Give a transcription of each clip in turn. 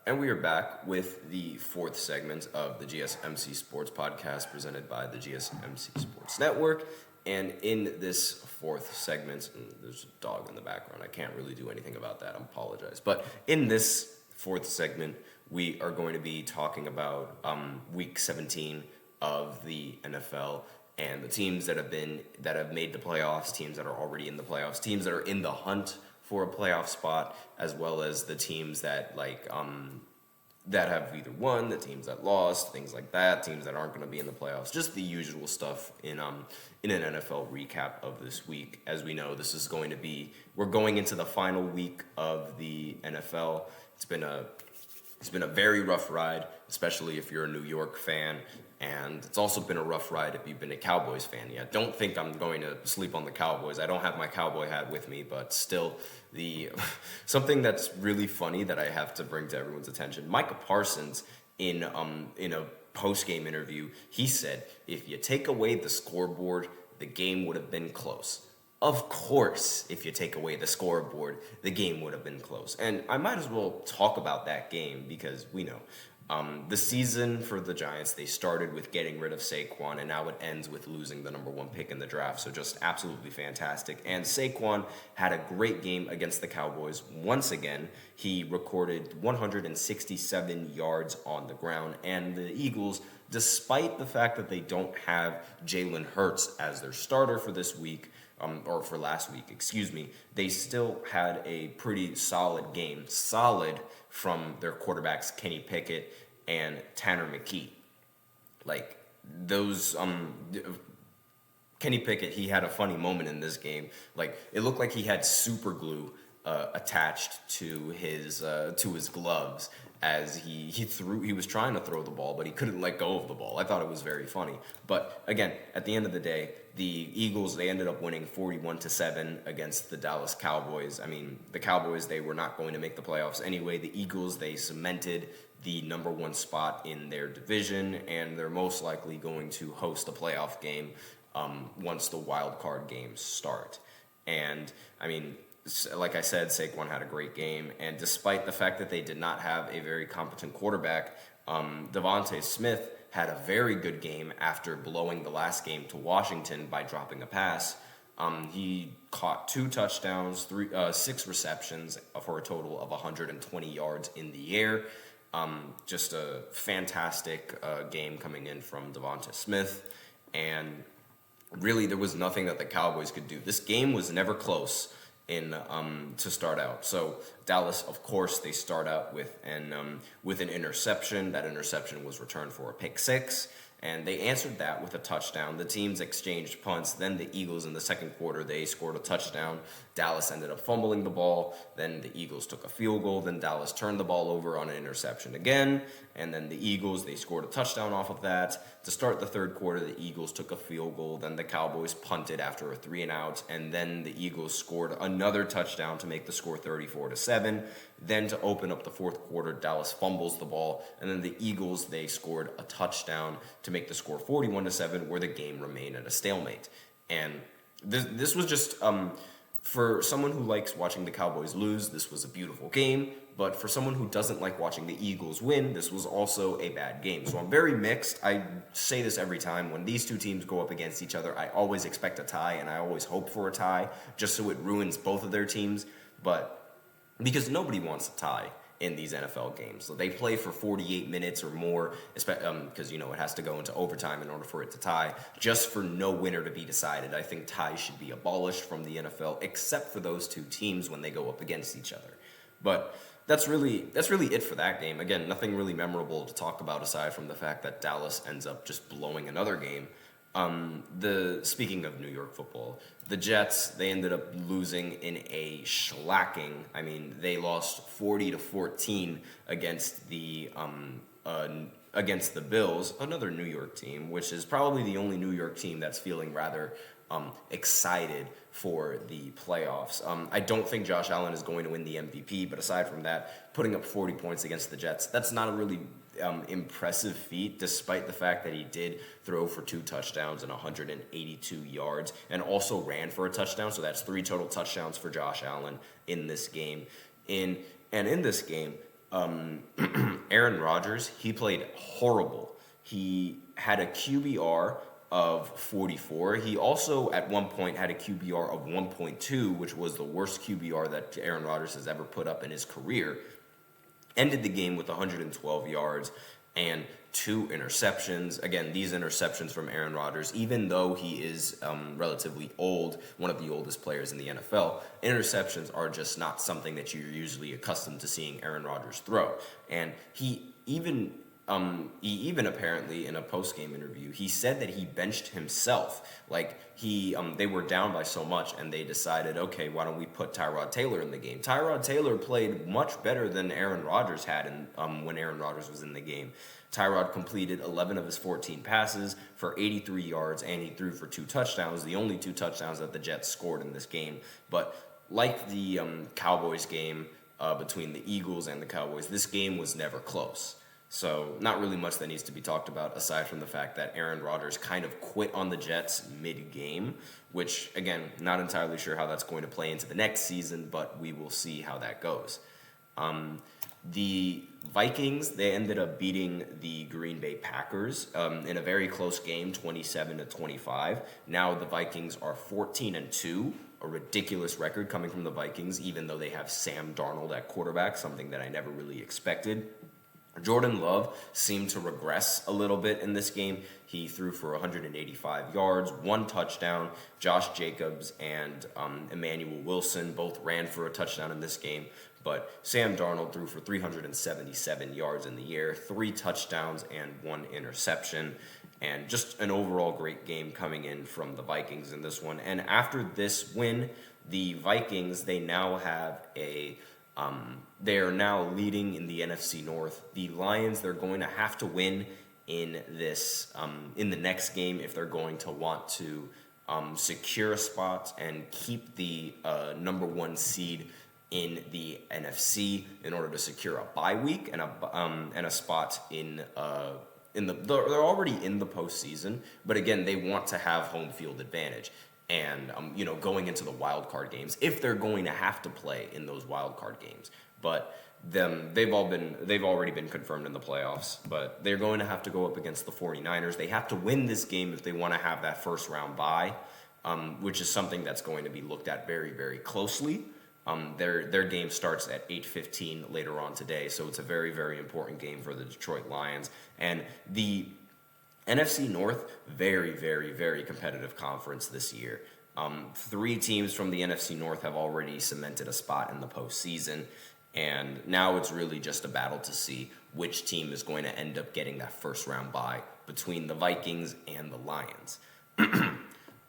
And we are back with the fourth segment of the GSMC Sports Podcast presented by the GSMC Sports Network. And in this fourth segment, there's a dog in the background. I can't really do anything about that. I apologize. But in this fourth segment, we are going to be talking about Week 17 of the NFL and the teams that have made the playoffs, teams that are already in the playoffs, teams that are in the hunt for a playoff spot, as well as the teams that that have either won, the teams that lost, things like that, teams that aren't going to be in the playoffs, just the usual stuff in an NFL recap of this week. As we know, we're going into the final week of the NFL. It's been a very rough ride, especially if you're a New York fan. And it's also been a rough ride if you've been a Cowboys fan yet. Don't think I'm going to sleep on the Cowboys. I don't have my Cowboy hat with me, but still, something that's really funny that I have to bring to everyone's attention. Micah Parsons, in a post-game interview, he said, if you take away the scoreboard, the game would have been close. Of course, if you take away the scoreboard, the game would have been close. And I might as well talk about that game because we know. The season for the Giants, they started with getting rid of Saquon, and now it ends with losing the number one pick in the draft. So just absolutely fantastic. And Saquon had a great game against the Cowboys. Once again, he recorded 167 yards on the ground. And the Eagles, despite the fact that they don't have Jalen Hurts as their starter for this week, or for last week, they still had a pretty solid game. Solid from their quarterbacks, Kenny Pickett and Tanner McKee. Like, those, Kenny Pickett, he had a funny moment in this game. Like, it looked like he had super glue attached to his gloves as he was trying to throw the ball, but he couldn't let go of the ball. I thought it was very funny. But again, at the end of the day, the Eagles, they ended up winning 41-7 against the Dallas Cowboys. I mean, the Cowboys, they were not going to make the playoffs anyway. The Eagles, they cemented the number one spot in their division, and they're most likely going to host a playoff game once the wild card games start. And I mean, like I said, Saquon had a great game, and despite the fact that they did not have a very competent quarterback, Devontae Smith had a very good game after blowing the last game to Washington by dropping a pass. He caught 2 touchdowns, 6 receptions for a total of 120 yards in the air. Just a fantastic game coming in from Devontae Smith, and really there was nothing that the Cowboys could do. This game was never close to start out. So Dallas, of course, they start out with an interception. That interception was returned for a pick six, and they answered that with a touchdown. The teams exchanged punts. Then the Eagles in the second quarter, they scored a touchdown. Dallas ended up fumbling the ball. Then the Eagles took a field goal. Then Dallas turned the ball over on an interception again. And then the Eagles, they scored a touchdown off of that. To start the third quarter, the Eagles took a field goal. Then the Cowboys punted after a 3-and-out. And then the Eagles scored another touchdown to make the score 34-7. Then to open up the fourth quarter, Dallas fumbles the ball. And then the Eagles, they scored a touchdown to make the score 41-7, where the game remained at a stalemate. And this was just... for someone who likes watching the Cowboys lose, this was a beautiful game. But for someone who doesn't like watching the Eagles win, this was also a bad game. So I'm very mixed. I say this every time. When these two teams go up against each other, I always expect a tie, and I always hope for a tie, just so it ruins both of their teams. But because nobody wants a tie in these NFL games. So they play for 48 minutes or more, because, it has to go into overtime in order for it to tie, just for no winner to be decided. I think ties should be abolished from the NFL, except for those two teams when they go up against each other. But that's really it for that game. Again, nothing really memorable to talk about aside from the fact that Dallas ends up just blowing another game. Speaking of New York football, the Jets, they ended up losing in a shellacking. I mean, they lost 40-14 against the Bills, another New York team, which is probably the only New York team that's feeling rather excited for the playoffs. I don't think Josh Allen is going to win the MVP, but aside from that, putting up 40 points against the Jets, that's not a really impressive feat, despite the fact that he did throw for 2 touchdowns and 182 yards and also ran for a touchdown. So that's 3 total touchdowns for Josh Allen in this game. In this game, Aaron Rodgers, he played horrible. He had a QBR of 44. He also, at one point, had a QBR of 1.2, which was the worst QBR that Aaron Rodgers has ever put up in his career. Ended the game with 112 yards and 2 interceptions. Again, these interceptions from Aaron Rodgers, even though he is relatively old, one of the oldest players in the NFL, interceptions are just not something that you're usually accustomed to seeing Aaron Rodgers throw. And he even apparently in a post-game interview, he said that he benched himself. Like they were down by so much, and they decided, okay, why don't we put Tyrod Taylor in the game? Tyrod Taylor played much better than Aaron Rodgers had when Aaron Rodgers was in the game. Tyrod completed 11 of his 14 passes for 83 yards, and he threw for 2 touchdowns, the only 2 touchdowns that the Jets scored in this game. But like the Cowboys game between the Eagles and the Cowboys, this game was never close. So not really much that needs to be talked about aside from the fact that Aaron Rodgers kind of quit on the Jets mid-game, which, again, not entirely sure how that's going to play into the next season, but we will see how that goes. The Vikings, they ended up beating the Green Bay Packers in a very close game, 27-25. Now the Vikings are 14-2, a ridiculous record coming from the Vikings, even though they have Sam Darnold at quarterback, something that I never really expected. Jordan Love seemed to regress a little bit in this game. He threw for 185 yards, 1 touchdown. Josh Jacobs and Emmanuel Wilson both ran for a touchdown in this game. But Sam Darnold threw for 377 yards in the air, 3 touchdowns and 1 interception. And just an overall great game coming in from the Vikings in this one. And after this win, the Vikings, they now have they are now leading in the NFC North. The Lions, they're going to have to win in this in the next game if they're going to want to secure a spot and keep the number 1 seed in the NFC in order to secure a bye week and a spot in the. They're already in the postseason, but again, they want to have home field advantage. And going into the wild card games, if they're going to have to play in those wild card games. But they've already been confirmed in the playoffs. But they're going to have to go up against the 49ers. They have to win this game if they want to have that first round bye, which is something that's going to be looked at very, very closely. Their game starts at 8:15 later on today, so it's a very, very important game for the Detroit Lions. And the NFC North, very, very, very competitive conference this year. 3 teams from the NFC North have already cemented a spot in the postseason, and now it's really just a battle to see which team is going to end up getting that first round bye between the Vikings and the Lions.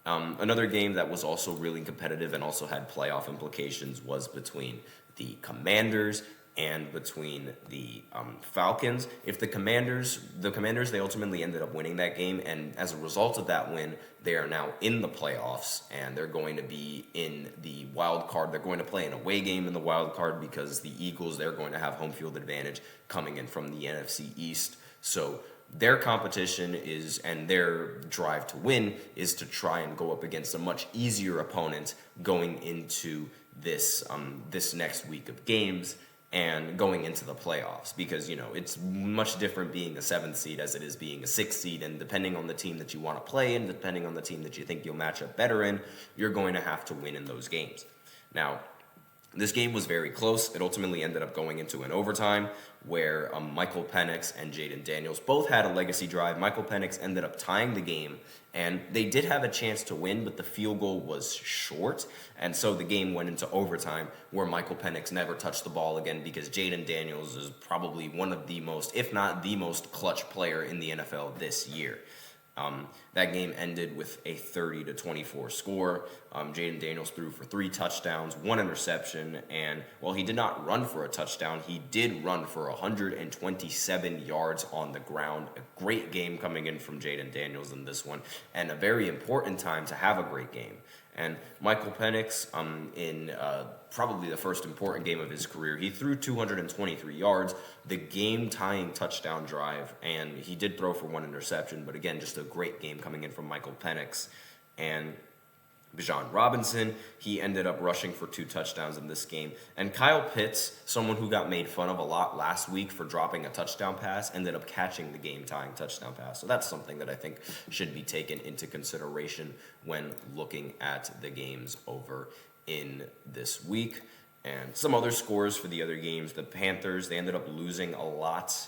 Another game that was also really competitive and also had playoff implications was between the Commanders and between the Falcons. If the Commanders, they ultimately ended up winning that game, and as a result of that win, they are now in the playoffs, and they're going to be in the wild card. They're going to play an away game in the wild card because the Eagles, they're going to have home field advantage coming in from the NFC East. So their competition is, and their drive to win is to try and go up against a much easier opponent going into this next week of games and going into the playoffs, because it's much different being a 7th seed as it is being a 6th seed, and depending on the team that you want to play in, depending on the team that you think you'll match up better in, you're going to have to win in those games. Now, this game was very close. It ultimately ended up going into an overtime where Michael Penix and Jayden Daniels both had a legacy drive. Michael Penix ended up tying the game, and they did have a chance to win, but the field goal was short, and so the game went into overtime where Michael Penix never touched the ball again because Jayden Daniels is probably one of the most, if not the most, clutch player in the NFL this year. That game ended with a 30-24 score. Jayden Daniels threw for 3 touchdowns, 1 interception, and while he did not run for a touchdown, he did run for 127 yards on the ground. A great game coming in from Jayden Daniels in this one, and a very important time to have a great game. And Michael Penix, in probably the first important game of his career, he threw 223 yards, the game-tying touchdown drive, and he did throw for 1 interception, but again, just a great game coming in from Michael Penix. And Bijan Robinson, he ended up rushing for 2 touchdowns in this game. And Kyle Pitts, someone who got made fun of a lot last week for dropping a touchdown pass, ended up catching the game-tying touchdown pass. So that's something that I think should be taken into consideration when looking at the games over in this week. And some other scores for the other games. The Panthers, they ended up losing a lot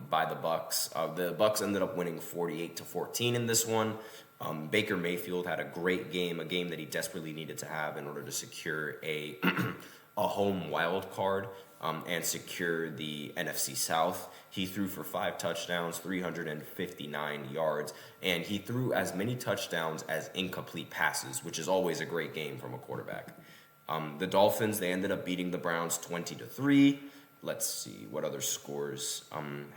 by the Bucks. The Bucks ended up winning 48-14 in this one. Baker Mayfield had a great game, a game that he desperately needed to have in order to secure a home wild card and secure the NFC South. He threw for 5 touchdowns, 359 yards, and he threw as many touchdowns as incomplete passes, which is always a great game from a quarterback. The Dolphins, they ended up beating the Browns 20-3. Let's see what other scores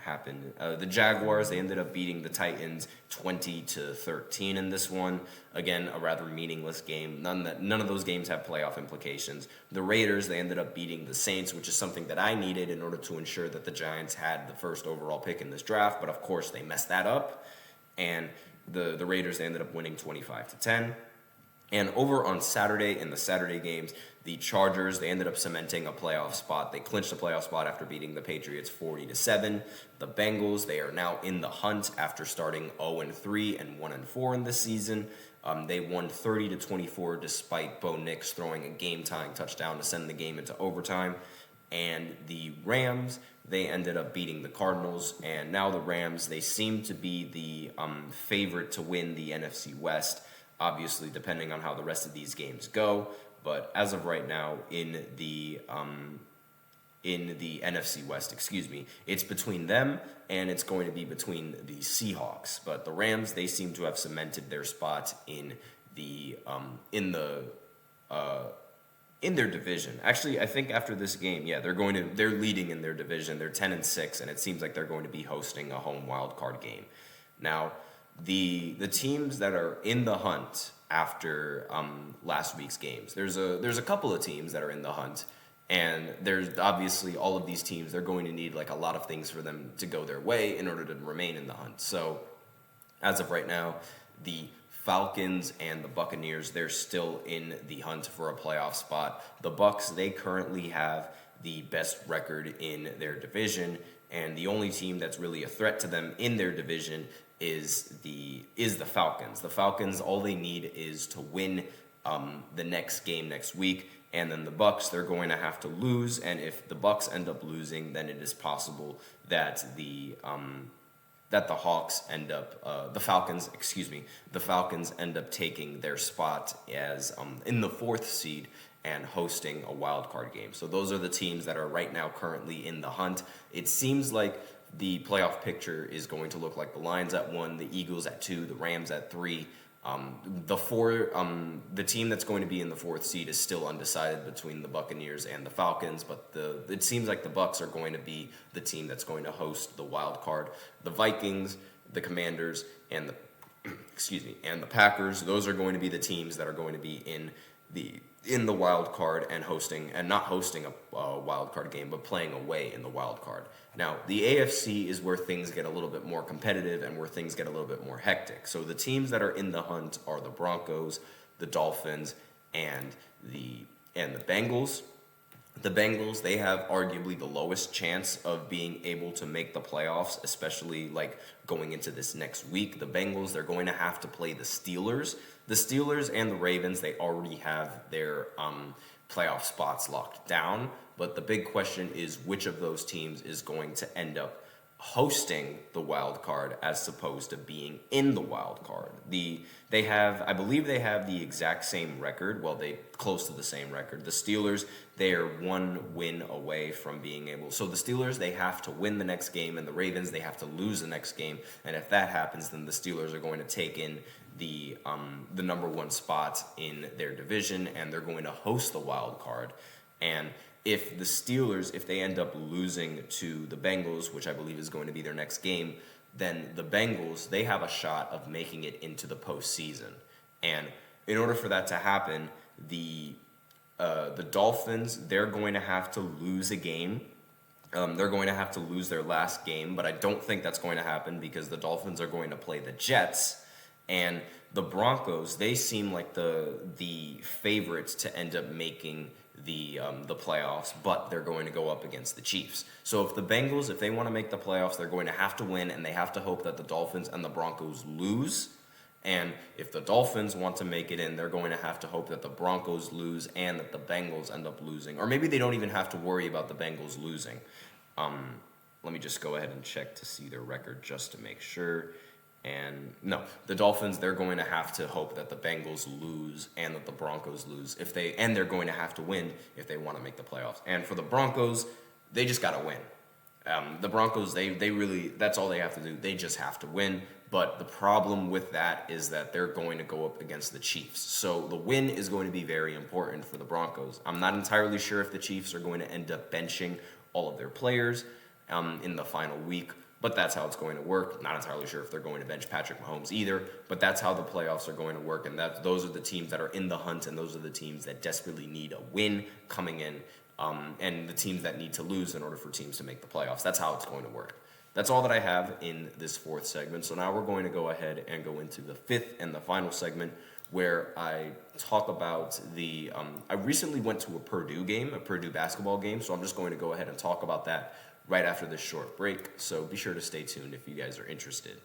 happened. The Jaguars, they ended up beating the Titans 20-13 in this one. Again, a rather meaningless game. None of those games have playoff implications. The Raiders, they ended up beating the Saints, which is something that I needed in order to ensure that the Giants had the first overall pick in this draft. But of course, they messed that up, and the Raiders, they ended up winning 25-10. And over on Saturday, in the Saturday games, the Chargers, they ended up cementing a playoff spot. They clinched a playoff spot after beating the Patriots 40-7. The Bengals, they are now in the hunt after starting 0-3 and 1-4 in this season. They won 30-24 despite Bo Nix throwing a game-tying touchdown to send the game into overtime. And the Rams, they ended up beating the Cardinals. And now the Rams, they seem to be the favorite to win the NFC West. Obviously, depending on how the rest of these games go, but as of right now, in the NFC West, it's between them and it's going to be between the Seahawks. But the Rams, they seem to have cemented their spot in their division. Actually, I think after this game, they're leading in their division. They're 10-6, and it seems like they're going to be hosting a home wild card game. Now, the teams that are in the hunt after last week's games, there's a couple of teams that are in the hunt, and there's obviously all of these teams, they're going to need like a lot of things for them to go their way in order to remain in the hunt. So as of right now, the Falcons and the Buccaneers, they're still in the hunt for a playoff spot. The Bucs, they currently have the best record in their division, and the only team that's really a threat to them in their division is the Falcons. The Falcons, all they need is to win the next game next week, and then the Bucs, they're going to have to lose. And if the Bucs end up losing, then it is possible that the Falcons end up taking their spot as in the 4th seed and hosting a wild card game. So those are the teams that are right now currently in the hunt. It seems like the playoff picture is going to look like the Lions at 1, the Eagles at 2, the Rams at 3. The team that's going to be in the 4th seed is still undecided between the Buccaneers and the Falcons, but it seems like the Bucs are going to be the team that's going to host the wild card. The Vikings, the Commanders, and the Packers, those are going to be the teams that are going to be in the wild card and not hosting a wild card game, but playing away in the wild card. Now, the AFC is where things get a little bit more competitive and where things get a little bit more hectic. So the teams that are in the hunt are the Broncos, the Dolphins, and the Bengals. The Bengals, they have arguably the lowest chance of being able to make the playoffs, especially like going into this next week. The Bengals, they're going to have to play the Steelers. The Steelers and the Ravens, they already have their playoff spots locked down. But the big question is which of those teams is going to end up hosting the wild card as opposed to being in the wild card. I believe they have the exact same record. Well, they close to the same record. The Steelers, they are 1 win away from being able. So the Steelers, they have to win the next game, and the Ravens, they have to lose the next game. And if that happens, then the Steelers are going to take in the number 1 spot in their division, and they're going to host the wild card. And if the Steelers, if they end up losing to the Bengals, which I believe is going to be their next game, then the Bengals, they have a shot of making it into the postseason. And in order for that to happen, the Dolphins, they're going to have to lose a game. They're going to have to lose their last game, but I don't think that's going to happen because the Dolphins are going to play the Jets. And the Broncos, they seem like the favorites to end up making the playoffs, but they're going to go up against the Chiefs. So if the Bengals, if they want to make the playoffs, they're going to have to win, and they have to hope that the Dolphins and the Broncos lose. And if the Dolphins want to make it in, they're going to have to hope that the Broncos lose and that the Bengals end up losing. Or maybe they don't even have to worry about the Bengals losing. Let me just go ahead and check to see their record just to make sure. And no, the Dolphins, they're going to have to hope that the Bengals lose and that the Broncos lose and they're going to have to win if they want to make the playoffs. And for the Broncos, they just got to win. The Broncos, they really, that's all they have to do. They just have to win. But the problem with that is that they're going to go up against the Chiefs. So the win is going to be very important for the Broncos. I'm not entirely sure if the Chiefs are going to end up benching all of their players in the final week. But that's how it's going to work. Not entirely sure if they're going to bench Patrick Mahomes either, but that's how the playoffs are going to work, and those are the teams that are in the hunt, and those are the teams that desperately need a win coming in, and the teams that need to lose in order for teams to make the playoffs. That's how it's going to work. That's all that I have in this fourth segment. So now we're going to go ahead and go into the fifth and the final segment, where I talk about I recently went to a Purdue basketball game, so I'm just going to go ahead and talk about that right after this short break. So be sure to stay tuned if you guys are interested.